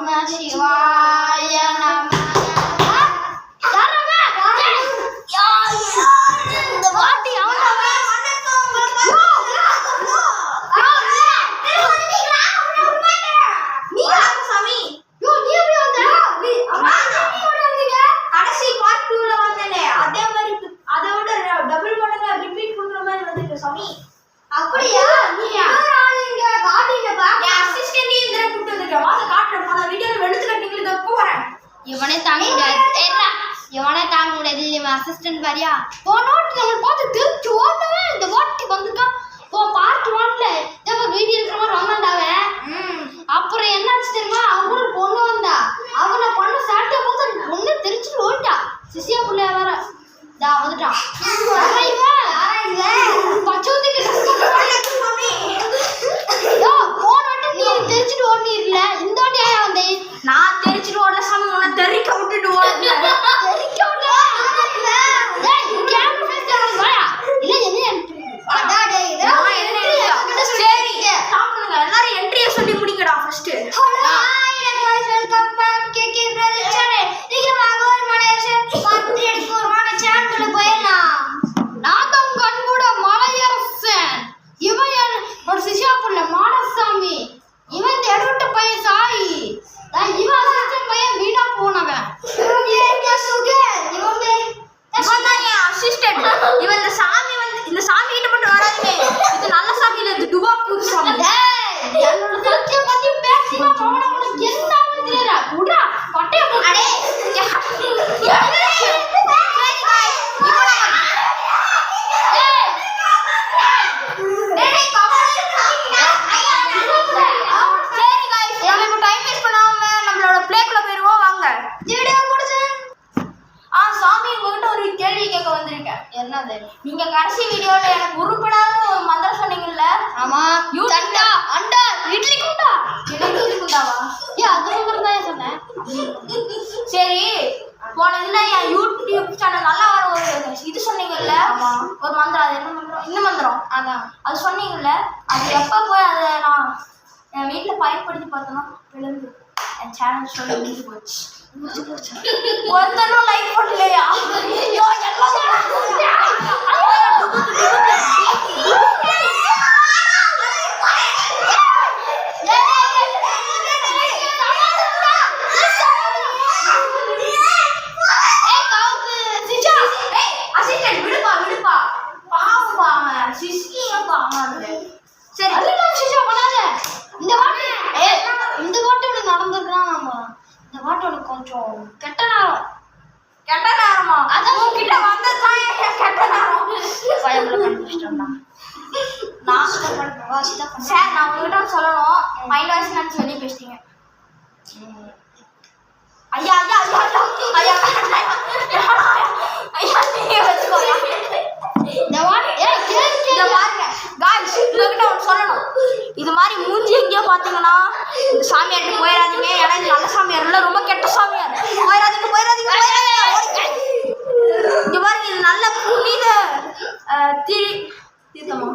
சிவாய நம. அப்படியா? நீ இங்க காட்டிங்க பா. என் அசிஸ்டன்ட் இந்திர கூட்டி வந்திருக்கேன். வாங்க காட்றேன். போன வீடியோல வெளுத்து கட்டிங்களே தப்பு வரேன். இவனே தாங்க முடியாது. ஏறா. இவனே தாங்க முடியாது. இவன் அசிஸ்டன்ட் பாரியா? போனோட் நம்ம பார்த்து திருச்சி ஓடவே இந்த வாட்டி வந்திருக்கான். பார்ட் 1ல ஏதோ வீடியோ இருக்கிற மாதிரி வந்தாண்டாவே. அப்புறம் என்னாச்சு தெரியுமா? அவங்கள பொண்ணு வந்தா. அவனை பண்ண சாட்டை பார்த்து பொண்ணு தெரிச்சுட்டு ஓடிட்டா. சிசியா புள்ளைய வேற. தா வந்துட்டான். தெரிச்சுட்டு ஓடில இந்த வாட்டி வந்தே. நான் தெரிச்சுட்டு ஓடல சாமி. உன்னை தெரிக்க விட்டுட்டு ஓடுறேன். தெரிக்க விடல. டேய் கேம் ஃபேஸ் வாயா. இல்ல என்ன அடா டேய் இதெல்லாம் என்ன சரி சாப்பிடுங்க. எல்லாரும் என்ட்ரியை சொல்லி முடிங்கடா first. Hello guys, welcome back KK Brother channel. நீங்க வாங்க ஒரு மலேசியன் பார்த்து எடுத்து ஒரு வாங்க சேனலுக்குள்ள போயிடலாம். நான் தான் உங்க அன்போட மலையரசன். இவன் ஒரு சிஷ்யா புள்ள மாடசாமி. இவன் இந்த எடுட்ட பையன் சாய். நான் இவன் அசிஸ்டன்ட் பையன் வீணா போனவன். ஏங்க சுகே இவன் தான் என் அசிஸ்டன்ட். இவன் இந்த சாமி வந்து இந்த சாமி கிட்ட மட்டும் வராதீங்க. இது நல்ல சாமி இல்ல. இது துவாக்கூர் சாமி. டேய் என்னோட சத்திய பத்தி பேசினா அவன உனக்கு என்ன தெரியறா? குடா பட்டைய போடு. அடே என்னது? நீங்க கடைசி வீடியோல எனக்கு உருப்படாத ஒரு மந்திரம் சொன்னீங்கல்ல? ஆமா. தண்டா அண்டா இட்லி குண்டா. இட்லி குண்டாவா? அது மந்திரம் தான் சொன்னேன். சரி போன இதுல என் யூடியூப் சேனல் நல்லா வர ஒரு இது சொன்னீங்கல்ல? ஒரு மந்திரம். அது என்ன மந்திரம்? இந்த மந்திரம். அதான் அது சொன்னீங்கல்ல? அது எப்ப போய் அதை நான் என் வீட்டுல பயன்படுத்தி பார்த்தோம்னா விழுந்து என் சேனல் சொல்லி முடிஞ்சு போச்சு. ஒருத்தனும் லைக் பண்ணலையா? ஐயோ சரி சிஷா பண்ணாத. இந்த வாட்டி உனக்கு நடந்திருக்கான். நம்ம இந்த வாட்டி உனக்கு கொஞ்சம் கெட்ட நேரம். கெட்ட நேரமா? அதான் உன்கிட்ட வந்ததான் கெட்ட நேரம். பயம்ல கண்டுபிடிச்சிட்டோம்டா. நான் சார் நான் உங்ககிட்ட சொல்லணும். மைண்ட் வாய்ஸ் நினைச்சு வெளியே பேசிட்டீங்க. ஐயா ஐயா ஐயா ஐயா ஐயா நீங்க வச்சுக்கோயா. இந்த பாருங்க காய்ஸ், உங்ககிட்ட ஒன்று சொல்லணும். இது மாதிரி மூஞ்சி எங்கேயோ பார்த்தீங்கன்னா இந்த சாமியார்ட்டு போயிடாதீங்க. ஏன்னா இது நல்ல சாமியார் இல்லை, ரொம்ப கெட்ட சாமியார். போயிடாதீங்க போயிடாதீங்க போயிடாதீங்க. இங்க பாருங்க, இது நல்ல புனித தீர்த்தமா?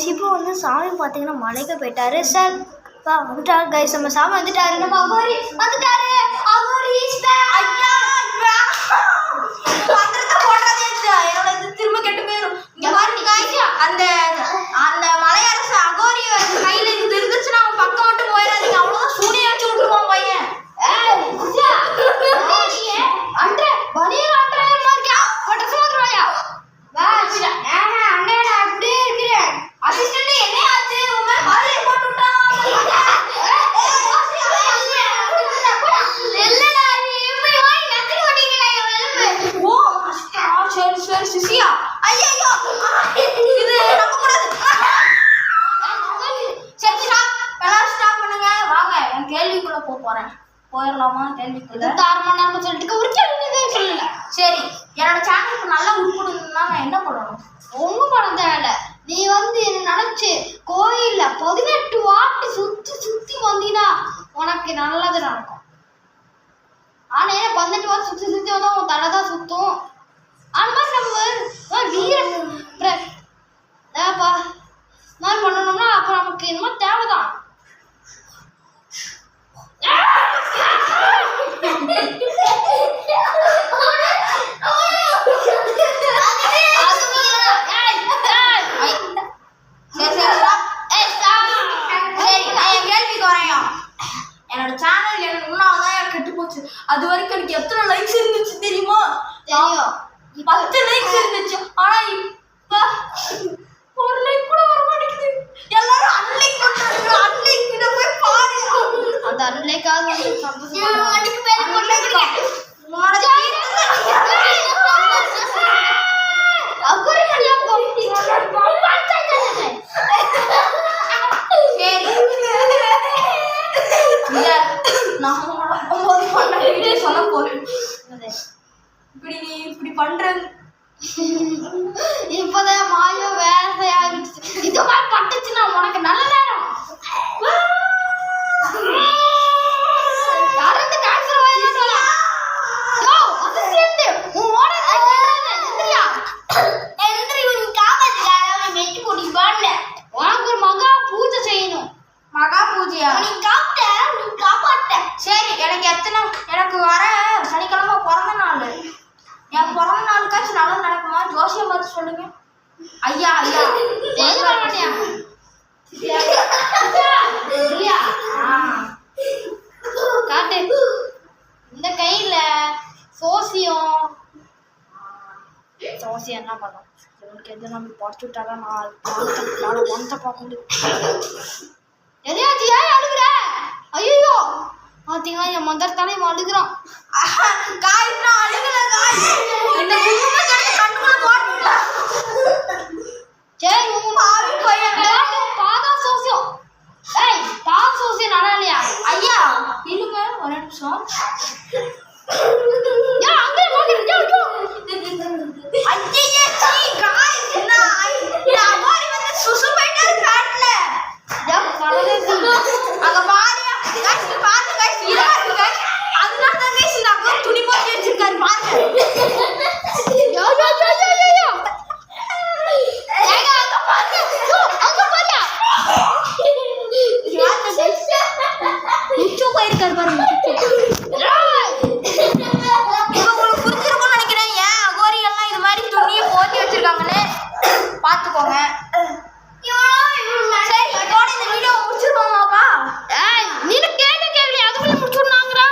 இப்போ வந்து சாமி பார்த்தீங்கன்னா மலைக்கு போயிட்டாரு. சார் வந்துட்டாரு கைஸ். நம்ம சாமி வந்துட்டாரு. நம்ம அகோரி வந்துட்டாரு. அகோரி திரும்ப கெட்டு போயிடும். இங்க பாருங்க காய்ச்சி அந்த அந்த மலையரசு அகோரி கையில இது இருந்துச்சுன்னா அவன் பக்கம் மட்டும் போயிடாதீங்க. அவ்வளவுதான் சூனிய வச்சு விட்டுருவான் பையன். அப்படியே இருக்கிறேன். அசிஸ்டன்ட் என்ன ஆச்சு? உங்க மேல பாலியை போட்டு விட்டான். போறேன். போயிடலாமா கேள்விக்குள்ள? தாரமான சொல்லிட்டு ஒரு கேள்வி சொல்லல. சரி, என்னோட சேனலுக்கு நல்லா உருப்படணும்னா நான் என்ன பண்ணணும்? ஒன்றும் பண்ண தேவையில்ல. நீ வந்து நினைச்சு கோயில்ல 18 வாட்டி சுத்தி சுத்தி வந்தீங்கன்னா உனக்கு நல்லது நடக்கும். ஆனா 18 வாட்டி சுத்தி சுத்தி வந்தா உன் தலை தான் சுத்தும். அந்த மாதிரி நம்ம வீர மாதிரி பண்ணணும்னா அப்ப நமக்கு என்னமோ தேவைதான். என்னோட சேனல் எனக்கு முன்னாதான் கெட்டு போச்சு. அது வரைக்கும் எனக்கு எத்தனை லைக்ஸ் இருந்துச்சு தெரியுமா? தெரியும். 10 லைக்ஸ் இருந்துச்சு. ஆனா இப்ப ஒரு லைக் கூட வர மாட்டேங்குது. எல்லாரும் அன்லைக் பண்றாங்க. அன்லைக் கிட்ட போய் பாரு. அந்த அன்லைக்காவது வந்து சந்தோஷமா அன்னைக்கு பேர் கொள்ளைங்க. உன்னோட அகுரி மணியா போயிட்டு சொல்ல போறேன். இப்படி பண்றது இப்பதான் மாயோ வேலையாகிடுச்சு. இது மாதிரி பட்டுச்சுன்னா உனக்கு நல்ல நேரம். யாராவது கேன்சர் வாங்கிட்டு அது சேர்ந்து உன் உனக்கு ஒரு மகா பூஜை செய்யணும். மகா பூஜையா? சரி, எனக்கு வர சனிக்கிழமை பிறந்த நாள். என் பிறந்த நாளுக்காச்சும் நல்லா நடக்குமா? ஜோசியம் பார்த்து சொல்லுங்க. ஐயா ஐயா காட்டு. இந்த கையில சோசியம் என்ன பண்ணோம்? இவனுக்கு எது நம்ம படிச்சு விட்டாதான் நான் மனத்தை பார்க்க முடியும். எதையாச்சும் ஏன் அழுகுற? ஐயோ பாத்தீங்களா என் மதத்தாலே அழுகுறான். காய் நான் அழுகல காய். இந்த குங்கும கட்டி கண்ணுக்குள்ள போட்டுட்டா. சரி பாவி பையன் பாதா சோசியம். ஏய் பாதா சோசியம் நல்லா இல்லையா? ஐயா இருங்க ஒரு நிமிஷம். யா அங்க வாங்க. ஐயே சீ காய் நான் ஓடி வந்து சுசு போயிட்டாரு காட்ல. யா பரதேசி அங்க பாரியா காய்ஸ் பாருங்க காய்ஸ் இருங்க காய்ஸ். அதனால தான் காய்ஸ் நான் துணி போட்டு வச்சிருக்காரு பாருங்க. யா ஏங்க அங்க பாருங்க. அங்க பாருங்க. முச்சு போயிருக்காரு பாருங்க. உங்களுக்கு புரிஞ்சிருக்கும்னு நினைக்கிறேன். ஏன் அகோரி எல்லாம் இது மாதிரி துணியை போட்டு வச்சிருக்காங்கன்னு பார்த்துக்கோங்க. சரி, இதோட இந்த வீடியோ முடிச்சிருக்கோமாப்பா? ஏய் நீ கேள்வி அதுக்குள்ள முடிச்சுனாங்கடா.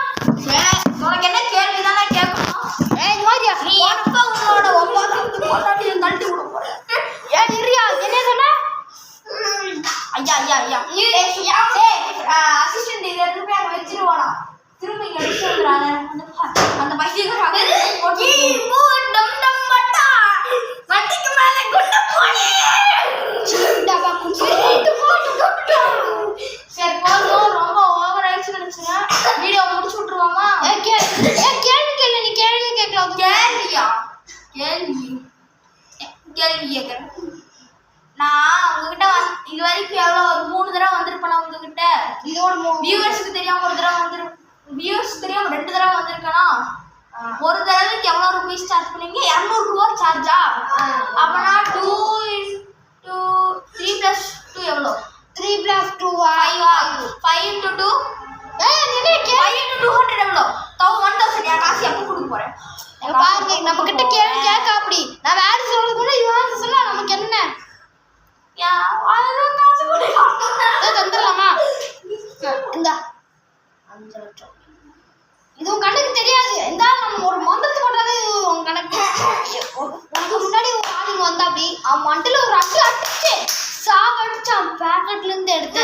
உனக்கு என்ன கேள்வி தானே கேட்கணும்? ஏய் மாரியா நீ எப்ப உன்னோட ஒப்பாத்துக்கு கொண்டாடி தள்ளி விட போற? ஏய் நிரியா என்ன சொன்ன? ஐயா அசிஸ்டன்ட் இதை திருப்பி அங்கே வச்சிருவானா? திரும்பி இங்கே எடுத்து வந்துடுறாங்க. அந்த பைத்தியக்காரங்க வண்டிக்கு மேலே கொண்டு போனே. சரி போதும், ரொம்ப ஓவர் ஆயிடுச்சு நினைச்சுங்க. வீடியோ முடிச்சு விட்டுருவாமா? கேள்வி கேள்வி நீ கேள்வி கேட்கலாம். கேள்வியா? கேள்வி கேட்குறேன். நான் உங்ககிட்ட இது வரைக்கும் எவ்வளோ ஒரு 3 தடவை வந்திருப்பேன் உங்ககிட்ட. இதோட வியூவர்ஸுக்கு தெரியாம ஒரு தடவை வியூவர்ஸ் தெரியாம 2 தடவை வந்திருக்கேனா? ஒரு தடவைக்கு எவ்வளோ ரூபீஸ் சார்ஜ் பண்ணீங்க? 200 ரூபா சார்ஜா? அப்பனா 2 × 3 + 2 எவ்வளோ? 3 + 2 5 × 2 5 × 200 எவ்வளோ? 1000. என் காசு எப்போ கொடுக்க போறேன்? பாருங்க நம்ம கிட்ட கேள்வி கேட்க அப்படி நான் வேற சொல்றது கூட இவன் சொல்ல நமக்கு என்ன தந்துடலாமா? இந்த 5 லட்சம் இது உன் கணக்கு தெரியாது. இந்த நம்ம ஒரு மந்திரத்தை கொண்டாது உன் கணக்கு. உனக்கு முன்னாடி ஒரு ஆளுங்க வந்தா அப்படி அவன் மண்டில ஒரு அடிச்சு சாவடிச்சு அவன் பேக்கெட்ல இருந்து எடுத்து